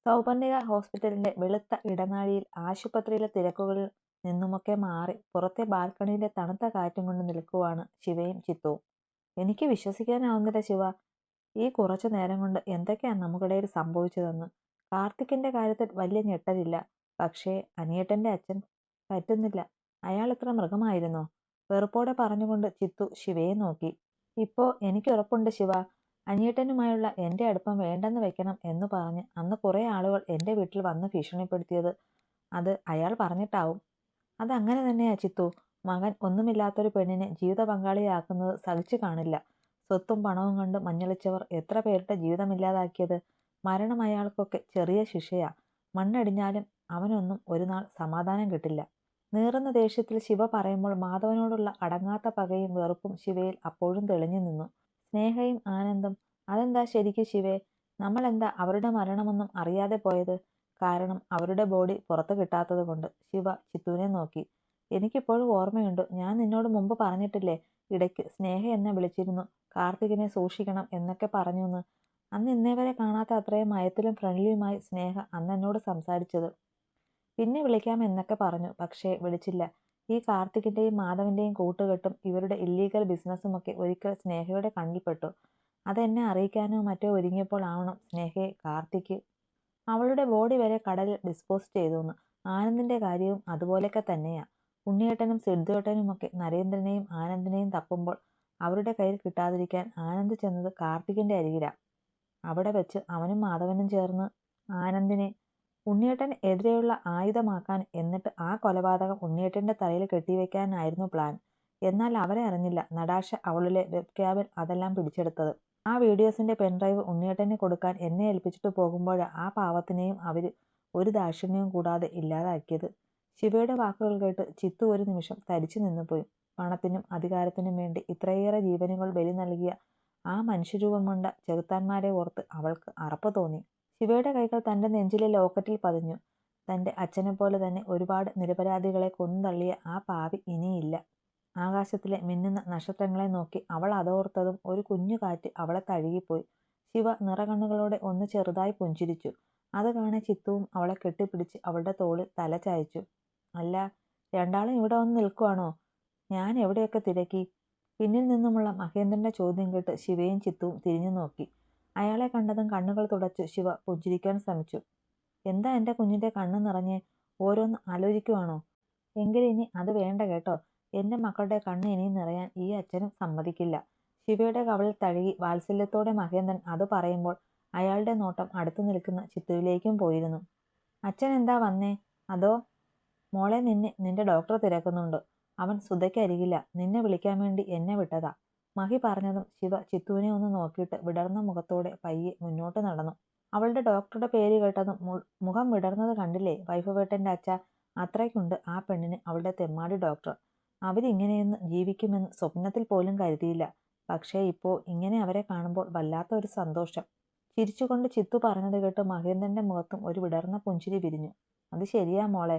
സൗപർണിക ഹോസ്പിറ്റലിന്റെ വെളുത്ത ഇടനാഴിയിൽ ആശുപത്രിയിലെ തിരക്കുകളിൽ നിന്നുമൊക്കെ മാറി പുറത്തെ ബാൽക്കണിയിലെ തണുത്ത കാറ്റും കൊണ്ട് നിൽക്കുവാണ് ശിവയും ചിത്തുവും. എനിക്ക് വിശ്വസിക്കാനാവുന്നില്ല ശിവ, ഈ കുറച്ചു നേരം കൊണ്ട് എന്തൊക്കെയാണ് നമുക്കിടയിൽ സംഭവിച്ചതെന്ന്. കാർത്തിക്കിന്റെ കാര്യത്തിൽ വലിയ ഞെട്ടലില്ല. പക്ഷേ അനിയേട്ടന്റെ അച്ഛൻ പറ്റുന്നില്ല. അയാൾ ഇത്ര മൃഗമായിരുന്നോ? വെറുപ്പോടെ പറഞ്ഞുകൊണ്ട് ചിത്തു ശിവയെ നോക്കി. ഇപ്പോ എനിക്ക് ഉറപ്പുണ്ട് ശിവ, അനിയേട്ടനുമായുള്ള എന്റെ അടുപ്പം വേണ്ടെന്ന് വെക്കണം എന്ന് പറഞ്ഞ് അന്ന് കുറെ ആളുകൾ എന്റെ വീട്ടിൽ വന്ന് ഭീഷണിപ്പെടുത്തിയത് അത് അയാൾ പറഞ്ഞിട്ടാവും. അതങ്ങനെ തന്നെയാ ചിത്തു. മകൻ ഒന്നുമില്ലാത്തൊരു പെണ്ണിനെ ജീവിത പങ്കാളിയാക്കുന്നത് സഹിച്ചു കാണില്ല. സ്വത്തും പണവും കൊണ്ട് മഞ്ഞളിച്ചവർ എത്ര പേരുടെ ജീവിതമില്ലാതാക്കിയത്. മരണം അയാൾക്കൊക്കെ ചെറിയ ശിക്ഷയാ. മണ്ണടിഞ്ഞാലും അവനൊന്നും ഒരു നാൾ സമാധാനം കിട്ടില്ല. നീറുന്ന ദേഷ്യത്തിൽ ശിവ പറയുമ്പോൾ മാധവനോടുള്ള അടങ്ങാത്ത പകയും വെറുപ്പും ശിവയിൽ അപ്പോഴും തെളിഞ്ഞു നിന്നു. സ്നേഹയും ആനന്ദും, അതെന്താ ശരിക്കും ശിവേ? നമ്മളെന്താ അവരുടെ മരണമൊന്നും അറിയാതെ പോയത്? കാരണം അവരുടെ ബോഡി പുറത്ത് കിട്ടാത്തത് കൊണ്ട്. ശിവ ചിത്തുവിനെ നോക്കി. എനിക്കിപ്പോഴും ഓർമ്മയുണ്ട്. ഞാൻ നിന്നോട് മുമ്പ് പറഞ്ഞിട്ടില്ലേ, ഇടയ്ക്ക് സ്നേഹ എന്നെ വിളിച്ചിരുന്നു, കാർത്തികിനെ സൂക്ഷിക്കണം എന്നൊക്കെ പറഞ്ഞുവെന്ന്. അന്ന് ഇന്നേവരെ കാണാത്ത അത്രയും മയത്തിലും ഫ്രണ്ട്ലിയുമായി സ്നേഹ അന്ന് എന്നോട് സംസാരിച്ചത്. പിന്നെ വിളിക്കാം എന്നൊക്കെ പറഞ്ഞു, പക്ഷേ വിളിച്ചില്ല. ഈ കാർത്തികിന്റെയും മാധവന്റെയും കൂട്ടുകെട്ടും ഇവരുടെ ഇല്ലീഗൽ ബിസിനസ്സുമൊക്കെ ഒരിക്കൽ സ്നേഹയുടെ കണ്ണിൽപ്പെട്ടു. അതെന്നെ അറിയിക്കാനോ മറ്റോ ഒരുങ്ങിയപ്പോൾ ആവണം സ്നേഹയെ കാർത്തിക് അവളുടെ ബോഡി വരെ കടലിൽ ഡിസ്പോസ് ചെയ്തുവെന്ന്. ആനന്ദിന്റെ കാര്യവും അതുപോലൊക്കെ തന്നെയാ. ഉണ്ണിയേട്ടനും സിദ്ധുവേട്ടനുമൊക്കെ നരേന്ദ്രനെയും ആനന്ദിനെയും തപ്പുമ്പോൾ അവരുടെ കയ്യിൽ കിട്ടാതിരിക്കാൻ ആനന്ദ് ചെന്നത് കാർത്തികിന്റെ അരികിലാ. അവിടെ വെച്ച് അവനും മാധവനും ചേർന്ന് ആനന്ദിനെ ഉണ്ണിയേട്ടന് എതിരെയുള്ള ആയുധമാക്കാൻ, എന്നിട്ട് ആ കൊലപാതകം ഉണ്ണിയേട്ടന്റെ തലയിൽ കെട്ടിവെക്കാനായിരുന്നു പ്ലാൻ. എന്നാൽ അവരെ അറിഞ്ഞില്ല നടാഷ അവളുടെ വെബ് ക്യാബിൽ അതെല്ലാം പിടിച്ചെടുത്തത്. ആ വീഡിയോസിന്റെ പെൻഡ്രൈവ് ഉണ്ണിയേട്ടന് കൊടുക്കാൻ എന്നെ ഏൽപ്പിച്ചിട്ട് പോകുമ്പോഴാ ആ പാവത്തിനെയും അവര് ഒരു ദാക്ഷിണ്യവും കൂടാതെ ഇല്ലാതാക്കിയത്. ശിവയുടെ വാക്കുകൾ കേട്ട് ചിത്തു ഒരു നിമിഷം തരിച്ചു നിന്നുപോയി. പണത്തിനും അധികാരത്തിനും വേണ്ടി ഇത്രയേറെ ജീവനുകൾ ബലി നൽകിയ ആ മനുഷ്യരൂപം കൊണ്ട ചെകുത്താന്മാരെ ഓർത്ത് അവൾക്ക് അറപ്പ് തോന്നി. ശിവയുടെ കൈകൾ തന്റെ നെഞ്ചിലെ ലോക്കറ്റിൽ പതിഞ്ഞു. തന്റെ അച്ഛനെപ്പോലെ തന്നെ ഒരുപാട് നിരപരാധികളെ കൊന്നുതള്ളിയ ആ പാവി ഇനിയില്ല. ആകാശത്തിലെ മിന്നുന്ന നക്ഷത്രങ്ങളെ നോക്കി അവൾ അതോർത്തതും ഒരു കുഞ്ഞു കാറ്റ് അവളെ തഴുകിപ്പോയി. ശിവ നിറകണ്ണുകളോടെ ഒന്ന് ചെറുതായി പുഞ്ചിരിച്ചു. അത് കാണെ ചിത്തുവും അവളെ കെട്ടിപ്പിടിച്ച് അവളുടെ തോളിൽ തല ചായച്ചു. അല്ല, രണ്ടാളും ഇവിടെ വന്ന് നിൽക്കുവാണോ? ഞാൻ എവിടെയൊക്കെ തിരക്കി? പിന്നിൽ നിന്നുമുള്ള മഹേന്ദ്രന്റെ ചോദ്യം കേട്ട് ശിവയും ചിത്തുവും തിരിഞ്ഞു നോക്കി. അയാളെ കണ്ടതും കണ്ണുകൾ തുടച്ചു ശിവ പുഞ്ചിരിക്കാൻ ശ്രമിച്ചു. എന്താ എന്റെ കുഞ്ഞിന്റെ കണ്ണ് നിറഞ്ഞേ? ഓരോന്ന് ആലോചിക്കുവാണോ? എങ്കിലിനി അത് വേണ്ട കേട്ടോ. എന്റെ മക്കളുടെ കണ്ണ് ഇനിയും നിറയാൻ ഈ അച്ഛനും സമ്മതിക്കില്ല. ശിവയുടെ കവളിൽ തഴുകി വാത്സല്യത്തോടെ മഹേന്ദ്രൻ അത് പറയുമ്പോൾ അയാളുടെ നോട്ടം അടുത്തു നിൽക്കുന്ന ചിത്തുവിലേക്കും പോയിരുന്നു. അച്ഛൻ എന്താ വന്നേ? അതോ? മോളെ, നിന്റെ ഡോക്ടർ തിരക്കുന്നുണ്ട്. അവൻ സുധയ്ക്കരികില്ല. നിന്നെ വിളിക്കാൻ വേണ്ടി എന്നെ വിട്ടതാ. മഹി പറഞ്ഞതും ശിവ ചിത്തുവിനെ ഒന്ന് നോക്കിയിട്ട് വിടർന്ന മുഖത്തോടെ പയ്യെ മുന്നോട്ട് നടന്നു. അവളുടെ ഡോക്ടറുടെ പേര് കേട്ടതും മുഖം വിടർന്നത് കണ്ടില്ലേ വൈഫവേട്ടന്റെ അച്ഛ. അത്രയ്ക്കുണ്ട് ആ പെണ്ണിന് അവളുടെ തെമ്മാടി ഡോക്ടർ. അവരിങ്ങനെയൊന്ന് ജീവിക്കുമെന്ന് സ്വപ്നത്തിൽ പോലും കരുതിയില്ല. പക്ഷേ ഇപ്പോ ഇങ്ങനെ അവരെ കാണുമ്പോൾ വല്ലാത്ത ഒരു സന്തോഷം. ചിരിച്ചുകൊണ്ട് ചിത്തു പറഞ്ഞത് കേട്ട് മഹേന്ദ്രന്റെ മുഖത്തും ഒരു വിടർന്ന പുഞ്ചിരി വിരിഞ്ഞു. അത് ശരിയാ മോളെ.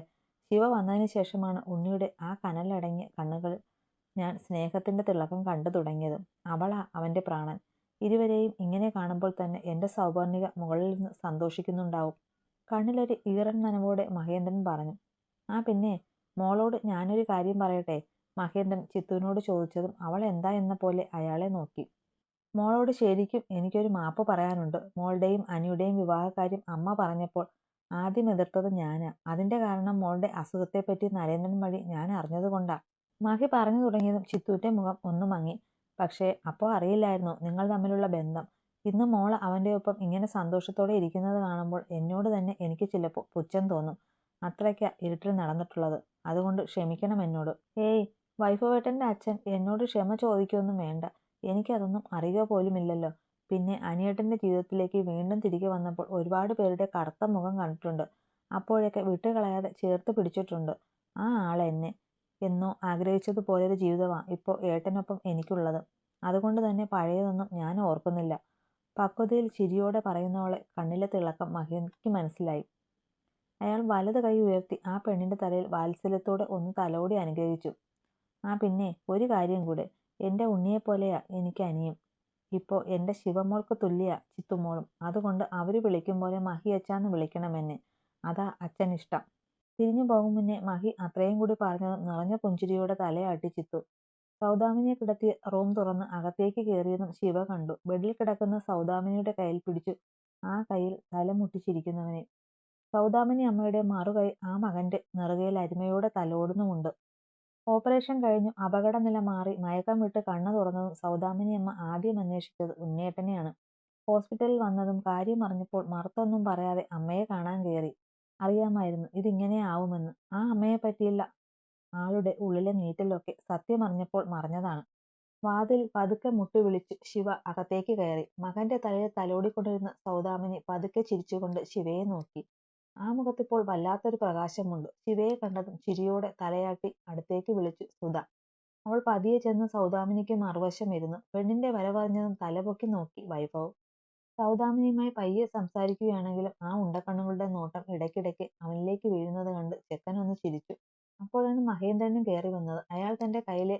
ശിവ വന്നതിന് ശേഷമാണ് ഉണ്ണിയുടെ ആ കനലടങ്ങിയ കണ്ണുകളിൽ ഞാൻ സ്നേഹത്തിന്റെ തിളക്കം കണ്ടു തുടങ്ങിയത്. അവളാ അവന്റെ പ്രാണൻ. ഇരുവരെയും ഇങ്ങനെ കാണുമ്പോൾ തന്നെ എന്റെ സൗപർണിക മുകളിൽ നിന്ന് സന്തോഷിക്കുന്നുണ്ടാവും. കണ്ണിലൊരു ഈറൻ നനവോടെ മഹേന്ദ്രൻ പറഞ്ഞു. ആ പിന്നെ, മോളോട് ഞാനൊരു കാര്യം പറയട്ടെ? മഹേന്ദ്രൻ ചിത്തുവിനോട് ചോദിച്ചതും അവൾ എന്താ എന്ന പോലെ അയാളെ നോക്കി. മോളോട് ശരിക്കും എനിക്കൊരു മാപ്പ് പറയാനുണ്ട്. മോളുടെയും അനിയുടെയും വിവാഹകാര്യം അമ്മ പറഞ്ഞപ്പോൾ ആദ്യം എതിർത്തത് ഞാനാ. അതിന്റെ കാരണം മോളുടെ അസുഖത്തെപ്പറ്റി നരേന്ദ്രൻ വഴി ഞാൻ അറിഞ്ഞതുകൊണ്ടാ. മഹി പറഞ്ഞു തുടങ്ങിയതും ചിത്തുവിന്റെ മുഖം ഒന്ന് മങ്ങി. പക്ഷേ അപ്പോൾ അറിയില്ലായിരുന്നു നിങ്ങൾ തമ്മിലുള്ള ബന്ധം. ഇന്ന് മോള് അവന്റെ ഒപ്പം ഇങ്ങനെ സന്തോഷത്തോടെ ഇരിക്കുന്നത് കാണുമ്പോൾ എന്നോട് തന്നെ എനിക്ക് ചിലപ്പോൾ പുച്ഛം തോന്നും. അത്രയ്ക്കാ ഇരുട്ടിൽ നടന്നിട്ടുള്ളത്. അതുകൊണ്ട് ക്ഷമിക്കണം എന്നോട്. ഏയ്, വൈഫവേട്ടന്റെ അച്ഛൻ എന്നോട് ക്ഷമ ചോദിക്കൊന്നും വേണ്ട. എനിക്കതൊന്നും അറിയുക പോലുമില്ലല്ലോ. പിന്നെ അനിയേട്ടന്റെ ജീവിതത്തിലേക്ക് വീണ്ടും തിരികെ വന്നപ്പോൾ ഒരുപാട് പേരുടെ കറുത്ത മുഖം കണ്ടിട്ടുണ്ട്. അപ്പോഴൊക്കെ വിട്ടുകളയാതെ ചേർത്ത് പിടിച്ചിട്ടുണ്ട് ആ ആളെന്നെ. എന്നോ ആഗ്രഹിച്ചതുപോലൊരു ജീവിതമാ ഇപ്പോൾ ഏട്ടനൊപ്പം എനിക്കുള്ളത്. അതുകൊണ്ട് തന്നെ പഴയതൊന്നും ഞാൻ ഓർക്കുന്നില്ല. പക്വതയിൽ ചിരിയോടെ പറയുന്നവളെ കണ്ണിലെ തിളക്കം മഹേന്ദ്രയ്ക്ക് മനസ്സിലായി. അയാൾ വലത് കൈ ഉയർത്തി ആ പെണ്ണിന്റെ തലയിൽ വാത്സല്യത്തോടെ ഒന്ന് തലോടി അനുഗ്രഹിച്ചു. ആ പിന്നെ ഒരു കാര്യം കൂടെ, എന്റെ ഉണ്ണിയെപ്പോലെയാ എനിക്ക് അനിയും. ഇപ്പോൾ എൻ്റെ ശിവമോൾക്ക് തുല്യ ചിത്തുമോളും. അതുകൊണ്ട് അവര് വിളിക്കും പോലെ മഹി അച്ഛാന്ന് വിളിക്കണമെന്നെ. അതാ അച്ഛനിഷ്ടം. തിരിഞ്ഞു പോകും മുന്നേ മഹി അത്രയും കൂടി പറഞ്ഞതും നിറഞ്ഞ പുഞ്ചിരിയോടെ തലയാട്ടി ചിത്തു. സൗദാമിനിയെ കിടത്തി റൂം തുറന്ന് അകത്തേക്ക് കയറിയതും ശിവ കണ്ടു. ബെഡിൽ കിടക്കുന്ന സൗദാമിനിയുടെ കയ്യിൽ പിടിച്ചു ആ കയ്യിൽ തലമുട്ടിച്ചിരിക്കുന്നവനെ. സൗദാമിനി അമ്മയുടെ മറുകൈ ആ മകന്റെ നെറുകയിൽ അരുമയോടെ തലോടുന്നുമുണ്ട്. ഓപ്പറേഷൻ കഴിഞ്ഞു അപകടനില മാറി മയക്കം വിട്ട് കണ്ണു തുറന്നതും സൗദാമിനി അമ്മ ആദ്യം അന്വേഷിച്ചത് ഉണ്ണിയേട്ടനെയാണ്. ഹോസ്പിറ്റലിൽ വന്നതും കാര്യം അറിഞ്ഞപ്പോൾ മറുത്തൊന്നും പറയാതെ അമ്മയെ കാണാൻ കയറി. അറിയാമായിരുന്നു ഇതിങ്ങനെ ആവുമെന്ന്. ആ അമ്മയെ പറ്റിയുള്ള ആളുടെ ഉള്ളിലെ നീറ്റലൊക്കെ സത്യമറിഞ്ഞപ്പോൾ മറഞ്ഞതാണ്. വാതിൽ പതുക്കെ മുട്ടി വിളിച്ചു ശിവ അകത്തേക്ക് കയറി. മകന്റെ തലയിൽ തലോടിക്കൊണ്ടിരുന്ന സൗദാമിനി പതുക്കെ ചിരിച്ചുകൊണ്ട് ശിവയെ നോക്കി. ആ മുഖത്തിപ്പോൾ വല്ലാത്തൊരു പ്രകാശമുണ്ട്. ശിവയെ കണ്ടതും ചിരിയോടെ തലയാട്ടി അടുത്തേക്ക് വിളിച്ചു സുധ. അവൾ പതിയെ ചെന്ന് സൗദാമിനിക്ക് മറുവശം ഇരുന്നു. പെണ്ണിന്റെ വരവറിഞ്ഞതും തലപൊക്കി നോക്കി വൈഭവ്. സൗദാമിനിയുമായി പയ്യെ സംസാരിക്കുകയാണെങ്കിലും ആ ഉണ്ടക്കണ്ണുകളുടെ നോട്ടം ഇടയ്ക്കിടയ്ക്ക് അവനിലേക്ക് വീഴുന്നത് കണ്ട് ചെക്കനൊന്ന് ചിരിച്ചു. അപ്പോഴാണ് മഹേന്ദ്രനും കയറി വന്നത്. അയാൾ തന്റെ കയ്യിലെ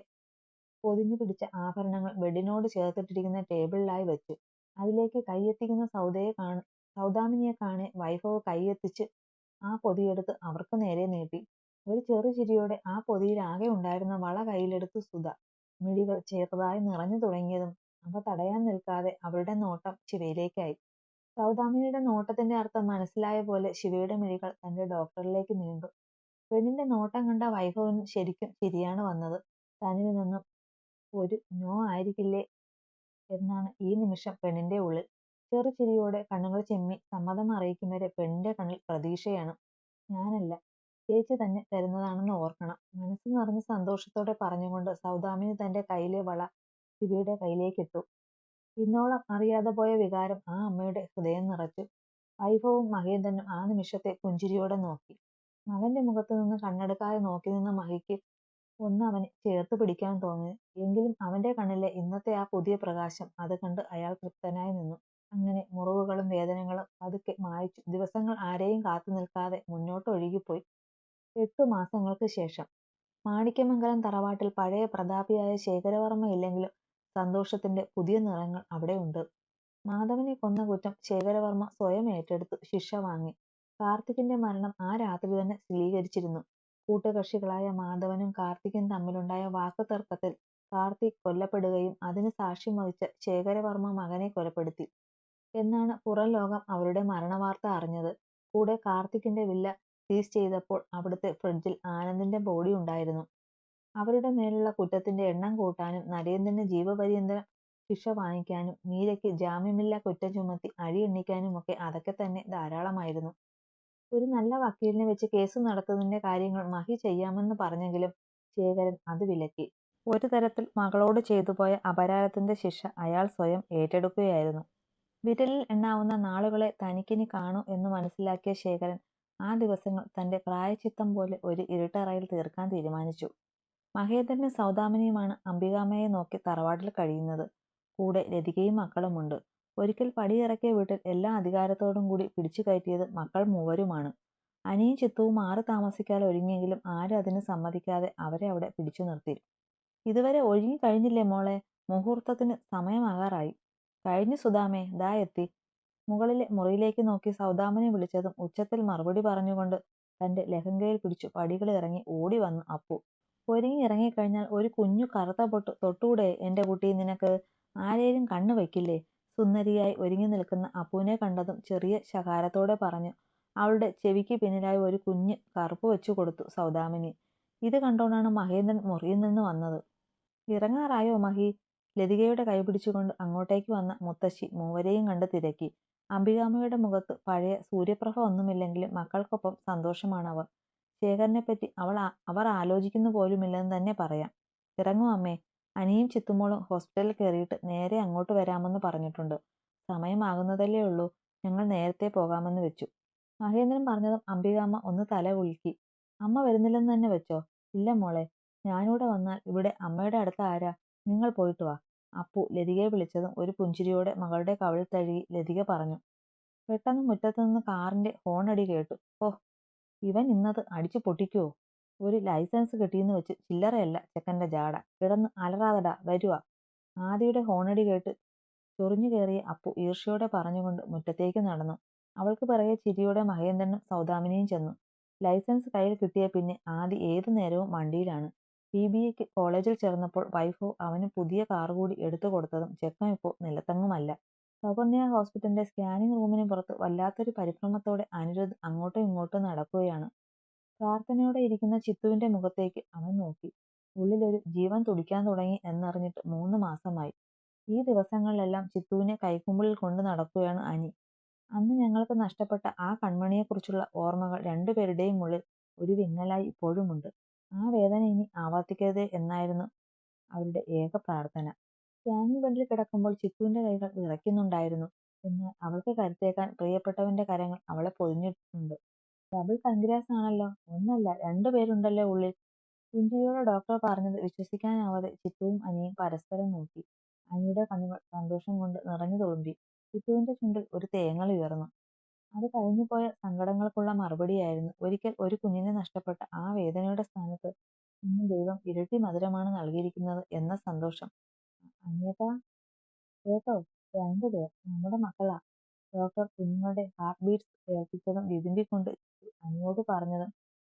പൊതിഞ്ഞു പിടിച്ച ആഭരണങ്ങൾ ബെഡിനോട് ചേർത്തിട്ടിരിക്കുന്ന ടേബിളിലായി വെച്ചു. അതിലേക്ക് കൈയെത്തിക്കുന്ന സൗദാമിനിയെ കാണെ വൈഭവ് കൈയെത്തിച്ച് ആ പൊതിയെടുത്ത് അവർക്ക് നേരെ നീട്ടി. ഒരു ചെറു ചിരിയോടെ ആ പൊതിയിൽ ആകെ ഉണ്ടായിരുന്ന വള കയ്യിലെടുത്ത് സുധ. മിഴികൾ ചെറുതായി നിറഞ്ഞു തുടങ്ങിയതും അവ തടയാൻ നിൽക്കാതെ അവളുടെ നോട്ടം ശിവയിലേക്കായി. സൗദാമിനിയുടെ നോട്ടത്തിന്റെ അർത്ഥം മനസ്സിലായ പോലെ ശിവയുടെ മിഴികൾ തന്റെ ഡോക്ടറിലേക്ക് നീണ്ടു. പെണ്ണിന്റെ നോട്ടം കണ്ട വൈഭവന് ശരിക്കും ചിരിയാണ് വന്നത്. തന്നിൽ നിന്നും ഒരു നോ ആയിരിക്കില്ലേ എന്നാണ് ഈ നിമിഷം പെണ്ണിന്റെ ഉള്ളിൽ. ചെറുചിരിയോടെ കണ്ണുകൾ ചിമ്മി സമ്മതം അറിയിക്കും വരെ പെണ്ണിന്റെ കണ്ണിൽ പ്രതീക്ഷയാണ്. ഞാനല്ല, ചേച്ചി തന്നെ തരുന്നതാണെന്ന് ഓർക്കണം. മനസ്സ് നിറഞ്ഞ സന്തോഷത്തോടെ പറഞ്ഞുകൊണ്ട് സൗദാമിനി തന്റെ കയ്യിലെ വള ശിവയുടെ കയ്യിലേക്കിട്ടു. ഇന്നോളം അറിയാതെ പോയ വികാരം ആ അമ്മയുടെ ഹൃദയം നിറച്ചു. വൈഭവും മഹേന്ദ്രനും ആ നിമിഷത്തെ പുഞ്ചിരിയോടെ നോക്കി. മകന്റെ മുഖത്ത് നിന്ന് കണ്ണെടുക്കാതെ നോക്കി നിന്ന മഹിക്ക് ഒന്ന് അവനെ ചേർത്ത് പിടിക്കാൻ തോന്നി. എങ്കിലും അവന്റെ കണ്ണിലെ ഇന്നത്തെ ആ പുതിയ പ്രകാശം അത് കണ്ട് അയാൾ തൃപ്തനായി നിന്നു. അങ്ങനെ മുറിവുകളും വേദനകളും പതുക്കെ മായ്ച്ചു. ദിവസങ്ങൾ ആരെയും കാത്തു നിൽക്കാതെ മുന്നോട്ട് ഒഴുകിപ്പോയി. 8 മാസങ്ങൾക്ക് ശേഷം മാണിക്യമംഗലം തറവാട്ടിൽ പഴയ പ്രതാപിയായ ശേഖരവർമ്മ ഇല്ലെങ്കിലും സന്തോഷത്തിന്റെ പുതിയ നിറങ്ങൾ അവിടെ ഉണ്ട്. മാധവനെ കൊന്ന കുറ്റം ശേഖരവർമ്മ സ്വയം ഏറ്റെടുത്തു ശിക്ഷ വാങ്ങി. കാർത്തികിന്റെ മരണം ആ രാത്രി തന്നെ സ്ഥിരീകരിച്ചിരുന്നു. കൂട്ടുകക്ഷികളായ മാധവനും കാർത്തികും തമ്മിലുണ്ടായ വാക്കുതർക്കത്തിൽ കാർത്തിക് കൊല്ലപ്പെടുകയും അതിന് സാക്ഷ്യം വഹിച്ച ശേഖരവർമ്മ മകനെ കൊലപ്പെടുത്തി എന്നാണ് പുറം ലോകം അവരുടെ മരണവാർത്ത അറിഞ്ഞത്. കൂടെ കാർത്തികിന്റെ വില്ല സീസ് ചെയ്തപ്പോൾ അവിടുത്തെ ഫ്രിഡ്ജിൽ ആനന്ദിന്റെ ബോഡി ഉണ്ടായിരുന്നു. അവരുടെ മേലുള്ള കുറ്റത്തിന്റെ എണ്ണം കൂട്ടാനും നരേന്ദ്രന് ജീവപര്യന്തം ശിക്ഷ വാങ്ങിക്കാനും മീരയ്ക്ക് ജാമ്യമില്ലാ കുറ്റം ചുമത്തി അഴിയെണ്ണിക്കാനുമൊക്കെ അതൊക്കെ തന്നെ ധാരാളമായിരുന്നു. ഒരു നല്ല വക്കീലിനെ വെച്ച് കേസ് നടത്തുന്നതിന്റെ കാര്യങ്ങൾ മഹി ചെയ്യാമെന്ന് പറഞ്ഞെങ്കിലും ശേഖരൻ അത് വിലക്കി. ഒരു തരത്തിൽ മകളോട് ചെയ്തുപോയ അപരാധത്തിന്റെ ശിക്ഷ അയാൾ സ്വയം ഏറ്റെടുക്കുകയായിരുന്നു. വിരലിൽ എണ്ണാവുന്ന നാളുകളെ തനിക്കിനി കാണൂ എന്ന് മനസ്സിലാക്കിയ ശേഖരൻ ആ ദിവസങ്ങൾ തന്റെ പ്രായശ്ചിത്തം പോലെ ഒരു ഇരുട്ടറയിൽ തീർക്കാൻ തീരുമാനിച്ചു. മഹേന്ദ്രനും സൗദാമിനിയുമാണ് അംബികാമ്മയെ നോക്കി തറവാട്ടിൽ കഴിയുന്നത്. കൂടെ ലതികയും മക്കളുമുണ്ട്. ഒരിക്കൽ പടിയിറക്കിയ വീട്ടിൽ എല്ലാ അധികാരത്തോടും കൂടി പിടിച്ചു കയറ്റിയത് മക്കൾ മൂവരുമാണ്. അനിയും ചിത്തുവും മാറി താമസിക്കാൻ ഒരുങ്ങിയെങ്കിലും ആരും അതിന് സമ്മതിക്കാതെ അവരെ അവിടെ പിടിച്ചു നിർത്തി. ഇതുവരെ ഒഴുകി കഴിഞ്ഞില്ലേ മോളെ? മുഹൂർത്തത്തിന് സമയമാകാറായി. കഴിഞ്ഞു സുധാമേ, ദാ എത്തി. മുകളിലെ മുറിയിലേക്ക് നോക്കി സൗദാമിനി വിളിച്ചതും ഉച്ചത്തിൽ മറുപടി പറഞ്ഞുകൊണ്ട് തന്റെ ലഹങ്കയിൽ പിടിച്ചു പടികൾ ഇറങ്ങി ഓടി വന്നു അപ്പു. ഒരുങ്ങി ഇറങ്ങിക്കഴിഞ്ഞാൽ ഒരു കുഞ്ഞു കറുത്ത പൊട്ട് തൊട്ടൂടെ എന്റെ കുട്ടി നിനക്ക്? ആരേലും കണ്ണു വയ്ക്കില്ലേ? സുന്ദരിയായി ഒരുങ്ങി നിൽക്കുന്ന അപ്പുവിനെ കണ്ടതും ചെറിയ ശകാരത്തോടെ പറഞ്ഞു. അവളുടെ ചെവിക്ക് പിന്നിലായി ഒരു കുഞ്ഞ് കറുപ്പ് വെച്ചു കൊടുത്തു സൗദാമിനി. ഇത് കണ്ടോണ്ടാണ് മഹേന്ദ്രൻ മുറിയിൽ നിന്ന് വന്നത്. ഇറങ്ങാറായോ മഹി? ലതികയുടെ കൈ പിടിച്ചുകൊണ്ട് അങ്ങോട്ടേക്ക് വന്ന മുത്തശ്ശി മൂവരെയും കണ്ട് തിരക്കി. അംബികാമ്മയുടെ മുഖത്ത് പഴയ സൂര്യപ്രഭ ഒന്നുമില്ലെങ്കിലും മക്കൾക്കൊപ്പം സന്തോഷമാണവർ. ശേഖരനെപ്പറ്റി അവർ ആലോചിക്കുന്നു പോലുമില്ലെന്ന് തന്നെ പറയാം. ഇറങ്ങൂ അമ്മേ. അനിയും ചിത്തുമോളും ഹോസ്പിറ്റലിൽ കയറിയിട്ട് നേരെ അങ്ങോട്ട് വരാമെന്ന് പറഞ്ഞിട്ടുണ്ട്. സമയമാകുന്നതല്ലേ ഉള്ളൂ. ഞങ്ങൾ നേരത്തെ പോകാമെന്ന് വെച്ചു. മഹേന്ദ്രൻ പറഞ്ഞതും അംബികാമ്മ ഒന്ന് തല കുലുക്കി. അമ്മ വരുന്നില്ലെന്ന് തന്നെ വെച്ചോ? ഇല്ല മോളെ, ഞാനിവിടെ വന്നാൽ ഇവിടെ അമ്മയുടെ അടുത്ത് ആരാ? നിങ്ങൾ പോയിട്ട് വാ. അപ്പു ലതികയെ വിളിച്ചതും ഒരു പുഞ്ചിരിയോടെ മകളുടെ കവിളിൽ തഴുകി ലതിക പറഞ്ഞു. പെട്ടെന്ന് മുറ്റത്ത് നിന്ന് കാറിന്റെ ഹോണടി കേട്ടു. ഓ, ഇവൻ ഇന്നത് അടിച്ചു പൊട്ടിക്കുവോ? ഒരു ലൈസൻസ് കിട്ടിയെന്ന് വെച്ച് ചില്ലറയല്ല ചെക്കന്റെ ജാട. കിടന്ന് അലറാതടാ, വരുവാ. ആദിയുടെ ഹോണടി കേട്ട് ചൊറിഞ്ഞു കയറിയ അപ്പു ഈർഷ്യയോടെ പറഞ്ഞുകൊണ്ട് മുറ്റത്തേക്ക് നടന്നു. അവൾക്ക് പിറകെ ചിരിയോടെ മഹേന്ദ്രനും സൗദാമിനിയും ചെന്നു. ലൈസൻസ് കയ്യിൽ കിട്ടിയ പിന്നെ ആദി ഏതു നേരവും വണ്ടിയിലാണ്. BBAക്ക് കോളേജിൽ ചേർന്നപ്പോൾ വൈഫ് അവന് പുതിയ കാർ കൂടി എടുത്തു കൊടുത്തതും ചെക്കൻ ഇപ്പോൾ നിലത്തെങ്ങുമല്ല. സൗകന്യ ഹോസ്പിറ്റലിന്റെ സ്കാനിംഗ് റൂമിന് പുറത്ത് വല്ലാത്തൊരു പരിഭ്രമത്തോടെ അനിരുദ്ധ് അങ്ങോട്ടും ഇങ്ങോട്ടും നടക്കുകയാണ്. പ്രാർത്ഥനയോടെ ഇരിക്കുന്ന ചിത്തുവിന്റെ മുഖത്തേക്ക് അവൻ നോക്കി. ഉള്ളിലൊരു ജീവൻ തുടിക്കാൻ തുടങ്ങി എന്നറിഞ്ഞിട്ട് 3 മാസമായി. ഈ ദിവസങ്ങളിലെല്ലാം ചിത്തുവിനെ കൈക്കുമ്പിളിൽ കൊണ്ട് നടക്കുകയാണ് അനി. അന്ന് ഞങ്ങൾക്ക് നഷ്ടപ്പെട്ട ആ കൺമണിയെക്കുറിച്ചുള്ള ഓർമ്മകൾ രണ്ടുപേരുടെയും ഉള്ളിൽ ഒരു വിങ്ങലായി ഇപ്പോഴുമുണ്ട്. ആ വേദന ഇനി ആവർത്തിക്കരുതേ എന്നായിരുന്നു അവരുടെ ഏക പ്രാർത്ഥന. സ്കാനിംഗ് ബെഡിൽ കിടക്കുമ്പോൾ ചിത്തുവിന്റെ കൈകൾ വിറയ്ക്കുന്നുണ്ടായിരുന്നു. എന്നാൽ അവൾക്ക് കരുത്തേക്കാൻ പ്രിയപ്പെട്ടവന്റെ കരങ്ങൾ അവളെ പൊതിഞ്ഞിട്ടുണ്ട്. ഡബിൾ കൺഗ്രാസ് ആണല്ലോ. ഒന്നല്ല, രണ്ടുപേരുണ്ടല്ലോ ഉള്ളിൽ. പുഞ്ചിരിയോടെ ഡോക്ടർ പറഞ്ഞത് വിശ്വസിക്കാനാവാതെ ചിത്തുവും അനിയും പരസ്പരം നോക്കി. അനിയുടെ കണ്ണുകൾ സന്തോഷം കൊണ്ട് നിറഞ്ഞു തുളുമ്പി. ചിത്തുവിന്റെ ചുണ്ടിൽ ഒരു തേങ്ങൽ ഉയർന്നു. അത് കഴിഞ്ഞുപോയ സങ്കടങ്ങൾക്കുള്ള മറുപടിയായിരുന്നു. ഒരിക്കൽ ഒരു കുഞ്ഞിനെ നഷ്ടപ്പെട്ട ആ വേദനയുടെ സ്ഥാനത്ത് ഇന്ന് ദൈവം ഇരട്ടി മധുരമാണ് നൽകിയിരിക്കുന്നത് എന്ന സന്തോഷം. അനിയേട്ടാ, കേട്ടോ, 2 പേർ നമ്മുടെ മക്കളാ. ഡോക്ടർ കുഞ്ഞുങ്ങളുടെ ഹാർട്ട് ബീറ്റ്സ് കേൾപ്പിച്ചതും വിതുമ്പിക്കൊണ്ട് അനിയോട് പറഞ്ഞതും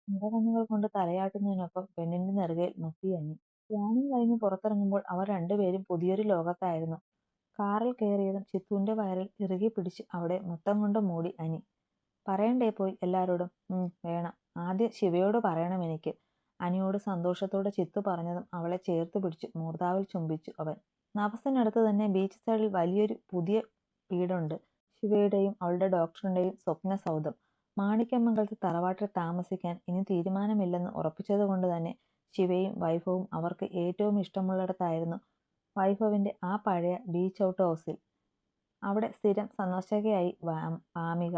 നിറകണ്ണുകൾ കൊണ്ട് തലയാട്ടുന്നതിനൊപ്പം പെണ്ണിന്റെ നെറുകയിൽ മുത്തി അനി. സ്കാനിംഗ് കഴിഞ്ഞ് പുറത്തിറങ്ങുമ്പോൾ അവർ രണ്ടുപേരും പുതിയൊരു ലോകത്തായിരുന്നു. കാറിൽ കയറിയതും ചിത്തുവിന്റെ വയറിൽ ഇറുകി പിടിച്ച് അവിടെ മുത്തം കൊണ്ട് മൂടി അനി. പറയണ്ടേ പോയി എല്ലാരോടും? വേണം. ആദ്യം ശിവയോട് പറയണം എനിക്ക്. അനിയോട് സന്തോഷത്തോടെ ചിത്തു പറഞ്ഞതും അവളെ ചേർത്ത് പിടിച്ച് മൂർധാവിൽ ചുംബിച്ചു അവൻ. നഭസിനടുത്ത് തന്നെ ബീച്ച് സൈഡിൽ വലിയൊരു പുതിയ വീടുണ്ട്. ശിവയുടെയും അവളുടെ ഡോക്ടറിന്റെയും സ്വപ്ന സൗധം. മാണിക്യമംഗലത്ത് തറവാട്ടിൽ താമസിക്കാൻ ഇനി തീരുമാനമില്ലെന്ന് ഉറപ്പിച്ചതുകൊണ്ട് തന്നെ ശിവയും വൈഭവും അവർക്ക് ഏറ്റവും ഇഷ്ടമുള്ളിടത്തായിരുന്നു വൈഭവിന്റെ ആ പഴയ ബീച്ച് ഔട്ട് ഹൗസിൽ. അവിടെ സ്ഥിരം സന്ദർശകയായി ആമിക.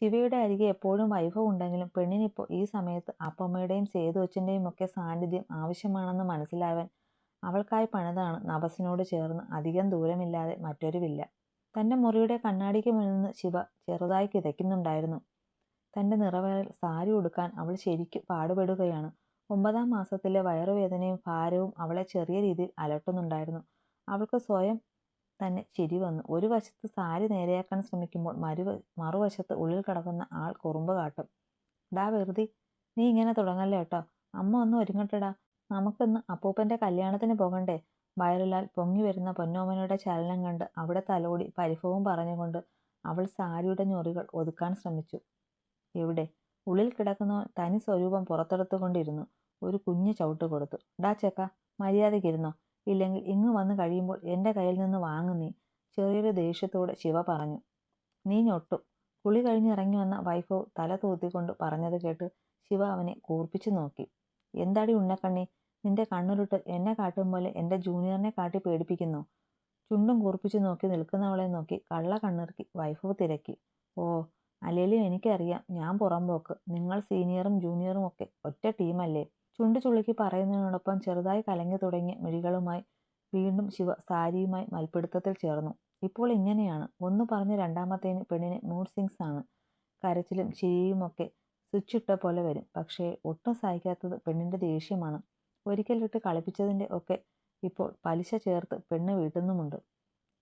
ശിവയുടെ അരികെ എപ്പോഴും വൈഭവ് ഉണ്ടെങ്കിലും പെണ്ണിനിപ്പോൾ ഈ സമയത്ത് അപ്പമ്മയുടെയും സേതുവച്ചന്റെയും ഒക്കെ സാന്നിധ്യം ആവശ്യമാണെന്ന് മനസ്സിലാവാൻ അവൾക്കായി പണിതാണ് നഭസിനോട് ചേർന്ന് അധികം ദൂരമില്ലാതെ മറ്റൊരു വില്ല. തന്റെ മുറിയുടെ കണ്ണാടിക്ക് മുന്നിൽ നിന്ന് ശിവ ചെറുതായി കിതയ്ക്കുന്നുണ്ടായിരുന്നു. തന്റെ നിറവയറിൽ സാരി ഉടുക്കാൻ അവൾ ശരിക്കു പാടുപെടുകയാണ്. 9ാം മാസത്തിലെ വയറുവേദനയും ഭാരവും അവളെ ചെറിയ രീതിയിൽ അലട്ടുന്നുണ്ടായിരുന്നു. അവൾക്ക് സ്വയം തന്നെ ചിരി വന്നു. ഒരു വശത്ത് സാരി നേരെയാക്കാൻ ശ്രമിക്കുമ്പോൾ മറുവശത്ത് ഉള്ളിൽ കിടക്കുന്ന ആൾ കുറുമ്പ് കാട്ടും. ഡാ വെറുതെ, നീ ഇങ്ങനെ തുടങ്ങല്ലേ കേട്ടോ. അമ്മ ഒന്ന് ഒരുങ്ങട്ടെടാ, നമുക്കിന്ന് അപ്പൂപ്പന്റെ കല്യാണത്തിന് പോകണ്ടേ? വയറിലാൽ പൊങ്ങി വരുന്ന പൊന്നോമനയുടെ ചലനം കണ്ട് അവിടെ തലോടി പരിഭവം പറഞ്ഞുകൊണ്ട് അവൾ സാരിയുടെ ഞൊറികൾ ഒതുക്കാൻ ശ്രമിച്ചു. എവിടെ? ഉള്ളിൽ കിടക്കുന്നവൻ തനി സ്വരൂപം പുറത്തെടുത്തുകൊണ്ടിരുന്നു. ഒരു കുഞ്ഞു ചവിട്ട് കൊടുത്തു. ഡാ ചെക്ക, മര്യാദയ്ക്കിരുന്നോ, ഇല്ലെങ്കിൽ ഇങ്ങ് വന്ന് കഴിയുമ്പോൾ എന്റെ കയ്യിൽ നിന്ന് വാങ്ങും നീ. ചെറിയൊരു ദേഷ്യത്തോടെ ശിവ പറഞ്ഞു. നീ ഞൊട്ടും. കുളി കഴിഞ്ഞിറങ്ങി വന്ന വൈഭവ് തല തൂത്തിക്കൊണ്ട് പറഞ്ഞത് കേട്ട് ശിവ അവനെ കൂർപ്പിച്ചു നോക്കി. എന്താടി ഉണ്ണക്കണ്ണി, നിന്റെ കണ്ണുരുട്ട് എന്നെ കാട്ടും പോലെ എന്റെ ജൂനിയറിനെ കാട്ടി പേടിപ്പിക്കുന്നോ? ചുണ്ടും കൂർപ്പിച്ചു നോക്കി നിൽക്കുന്നവളെ നോക്കി കള്ള കണ്ണിറുക്കി വൈഭവ് തിരക്കി. ഓ, അല്ലേലും എനിക്കറിയാം ഞാൻ പുറമ്പോക്ക്. നിങ്ങൾ സീനിയറും ജൂനിയറും ഒക്കെ ഒറ്റ ടീമല്ലേ? ചുണ്ടു ചുളുക്കി പറയുന്നതിനോടൊപ്പം ചെറുതായി കലങ്ങി തുടങ്ങിയ മിഴികളുമായി വീണ്ടും ശിവ സാരിയുമായി മൽപ്പിടുത്തത്തിൽ ചേർന്നു. ഇപ്പോൾ ഇങ്ങനെയാണ്. ഒന്ന് പറഞ്ഞ് രണ്ടാമത്തേന് പെണ്ണിന് മൂഡ് സ്വിങ്സ് ആണ്. കരച്ചിലും ചിരിയുമൊക്കെ സ്വിച്ചിട്ട പോലെ വരും. പക്ഷേ ഒട്ടും സഹിക്കാത്തത് പെണ്ണിന്റെ ദേഷ്യമാണ്. ഒരിക്കലിട്ട് കളിപ്പിച്ചതിന്റെ ഒക്കെ ഇപ്പോൾ പലിശ ചേർത്ത് പെണ്ണ് വീട്ടുന്നുമുണ്ട്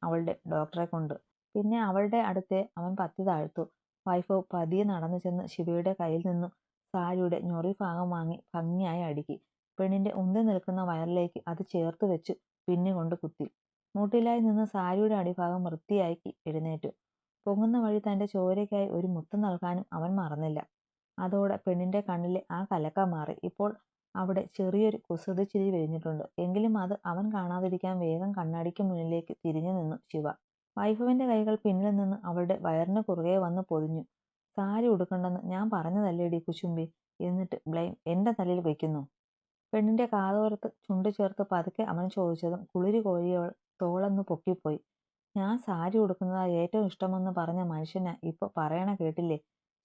അവളുടെ ഡോക്ടറെ കൊണ്ട്. പിന്നെ അവളുടെ അടുത്തെ അവൻ പത്തി താഴ്ത്തു. വൈഭവ് പതിയെ നടന്നു ചെന്ന് ശിവയുടെ കയ്യിൽ നിന്നും സാരിയുടെ ഞൊറി ഭാഗം വാങ്ങി ഭംഗിയായി അടുക്കി പെണ്ണിന്റെ ഉന്തി നിൽക്കുന്ന വയറിലേക്ക് അത് ചേർത്ത് വെച്ച് പിന്നുകൊണ്ട് കുത്തി. മൂട്ടിലായി നിന്ന് സാരിയുടെ അടിഭാഗം വൃത്തിയാക്കി എഴുന്നേറ്റു. പൊങ്ങുന്ന വഴി തന്റെ ചോരയ്ക്കായി ഒരു മുത്തം നൽകാനും അവൻ മറന്നില്ല. അതോടെ പെണ്ണിന്റെ കണ്ണിലെ ആ കലക്കം മാറി. ഇപ്പോൾ അവിടെ ചെറിയൊരു കുസൃതിച്ചിരി വിരിഞ്ഞിട്ടുണ്ട്. എങ്കിലും അത് അവൻ കാണാതിരിക്കാൻ വേഗം കണ്ണാടിക്ക് മുന്നിലേക്ക് തിരിഞ്ഞു നിന്നു ശിവ. വൈഭവിന്റെ കൈകൾ പിന്നിൽ നിന്ന് അവളുടെ വയറിന് കുറുകെ വന്ന് പൊതിഞ്ഞു. സാരി ഉടുക്കണ്ടെന്ന് ഞാൻ പറഞ്ഞതല്ലേടി കുശുമ്പി, എന്നിട്ട് ബ്ലെയിം എന്റെ തലയിൽ വെക്കുന്നു. പെണ്ണിന്റെ കാതോരത്ത് ചുണ്ടു ചേർത്ത് പതുക്കെ അവൻ ചോദിച്ചതും കുളിരി കോരിയവൾ തോളൊന്ന് പൊക്കിപ്പോയി. ഞാൻ സാരി ഉടുക്കുന്നതാ ഏറ്റവും ഇഷ്ടമെന്ന് പറഞ്ഞ മനുഷ്യനാ ഇപ്പൊ പറയണ കേട്ടില്ലേ?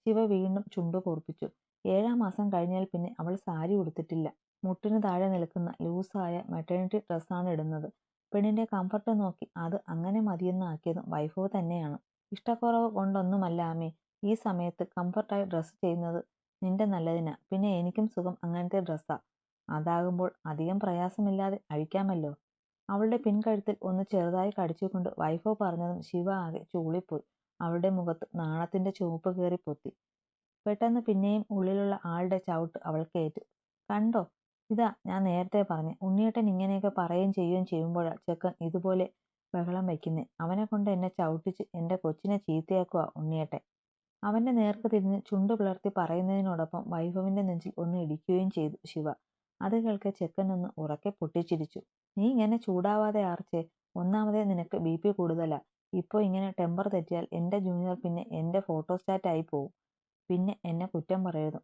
ശിവ വീണ്ടും ചുണ്ടു കൂർപ്പിച്ചു. 7ാം മാസം കഴിഞ്ഞാൽ പിന്നെ അവൾ സാരി ഉടുത്തിട്ടില്ല. മുട്ടിന് താഴെ നിൽക്കുന്ന ലൂസായ മെറ്റേണിറ്റി ഡ്രസ്സാണ് ഇടുന്നത്. പെണ്ണിന്റെ കംഫർട്ട് നോക്കി അത് അങ്ങനെ മതിയെന്നാക്കിയതും വൈഭവ് തന്നെയാണ്. ഇഷ്ടക്കുറവ് കൊണ്ടൊന്നുമല്ല ആമേ. ഈ സമയത്ത് കംഫർട്ടായി ഡ്രസ്സ് ചെയ്യുന്നത് നിന്റെ നല്ലതിനാ. പിന്നെ എനിക്കും സുഖം അങ്ങനത്തെ ഡ്രസ്സാ. അതാകുമ്പോൾ അധികം പ്രയാസമില്ലാതെ അഴിക്കാമല്ലോ. അവളുടെ പിൻകഴുത്തിൽ ഒന്ന് ചെറുതായി കടിച്ചുകൊണ്ട് വൈഫ് പറഞ്ഞതും ശിവ ആകെ ചൂളിപ്പോയി. അവളുടെ മുഖത്ത് നാണത്തിന്റെ ചുവപ്പ് കയറി പൊത്തി. പെട്ടെന്ന് പിന്നെയും ഉള്ളിലുള്ള ആളുടെ ചവിട്ട് അവൾക്കേറ്റു. കണ്ടോ, ഇതാ ഞാൻ നേരത്തെ പറഞ്ഞെ, ഉണ്ണിയേട്ടൻ ഇങ്ങനെയൊക്കെ പറയുകയും ചെയ്യുകയും ചെയ്യുമ്പോഴാ ചെക്കൻ ഇതുപോലെ ബഹളം വയ്ക്കുന്നേ. അവനെ കൊണ്ട് എന്നെ ചവിട്ടിച്ച് എന്റെ കൊച്ചിനെ ചീത്തയാക്കുവാ ഉണ്ണിയേട്ടൻ. അവന്റെ നേർക്ക് തിരിഞ്ഞ് ചുണ്ടു പിളർത്തി പറയുന്നതിനോടൊപ്പം വൈഭവിന്റെ നെഞ്ചിൽ ഒന്ന് ഇടിക്കുകയും ചെയ്തു ശിവ. അത് കേൾക്കെ ചെക്കൻ ഒന്ന് ഉറക്കെ പൊട്ടിച്ചിരിച്ചു. നീ ഇങ്ങനെ ചൂടാവാതെ ആർച്ചേ, ഒന്നാമതേ നിനക്ക് BP കൂടുതലാ. ഇപ്പൊ ഇങ്ങനെ ടെമ്പർ തെറ്റിയാൽ എന്റെ ജൂനിയർ പിന്നെ എന്റെ ഫോട്ടോസ്റ്റാറ്റ് ആയി പോവും. പിന്നെ എന്നെ കുറ്റം പറയരുത്.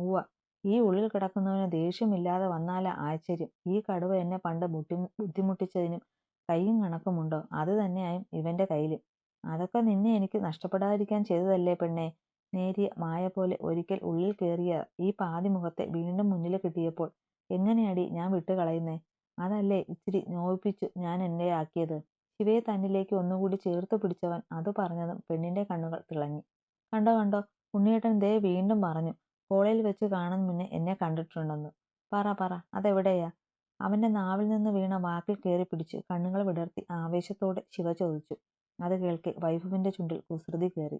ഉവ്വ. ഈ ഉള്ളിൽ കിടക്കുന്നവന് ദേഷ്യമില്ലാതെ വന്നാലാ ആശ്ചര്യം. ഈ കടുവ എന്നെ പണ്ട് ബുദ്ധിമുട്ടിച്ചതിനും കയ്യും കണക്കുമുണ്ടോ? അത് തന്നെയായും ഇവന്റെ കയ്യിലും. അതൊക്കെ നിന്നെ എനിക്ക് നഷ്ടപ്പെടാതിരിക്കാൻ ചെയ്തതല്ലേ പെണ്ണേ. നേരിയ മായ പോലെ ഒരിക്കൽ ഉള്ളിൽ കയറിയ ഈ പാതി മുഖത്തെ വീണ്ടും മുന്നിൽ കിട്ടിയപ്പോൾ എങ്ങനെയാടി ഞാൻ വിട്ടുകളയുന്നേ? അതല്ലേ ഇച്ചിരി നോവിപ്പിച്ചു ഞാൻ എന്നെ ആക്കിയത്. ശിവയെ തന്നിലേക്ക് ഒന്നുകൂടി ചേർത്ത് പിടിച്ചവൻ അത് പറഞ്ഞതും പെണ്ണിന്റെ കണ്ണുകൾ തിളങ്ങി. കണ്ടോ കണ്ടോ, ഉണ്ണിയേട്ടൻ ദേ വീണ്ടും പറഞ്ഞു, കോളേജിൽ വെച്ച് കാണും മുന്നേ എന്നെ കണ്ടിട്ടുണ്ടെന്ന്. പറ പറ, അതെവിടെയാ? അവന്റെ നാവിൽ നിന്ന് വീണ വാക്കിൽ കയറി പിടിച്ച് കണ്ണുകൾ വിടർത്തി ആവേശത്തോടെ ശിവ ചോദിച്ചു. അത് കേൾക്കെ വൈഭവിന്റെ ചുണ്ടിൽ കുസൃതി കയറി.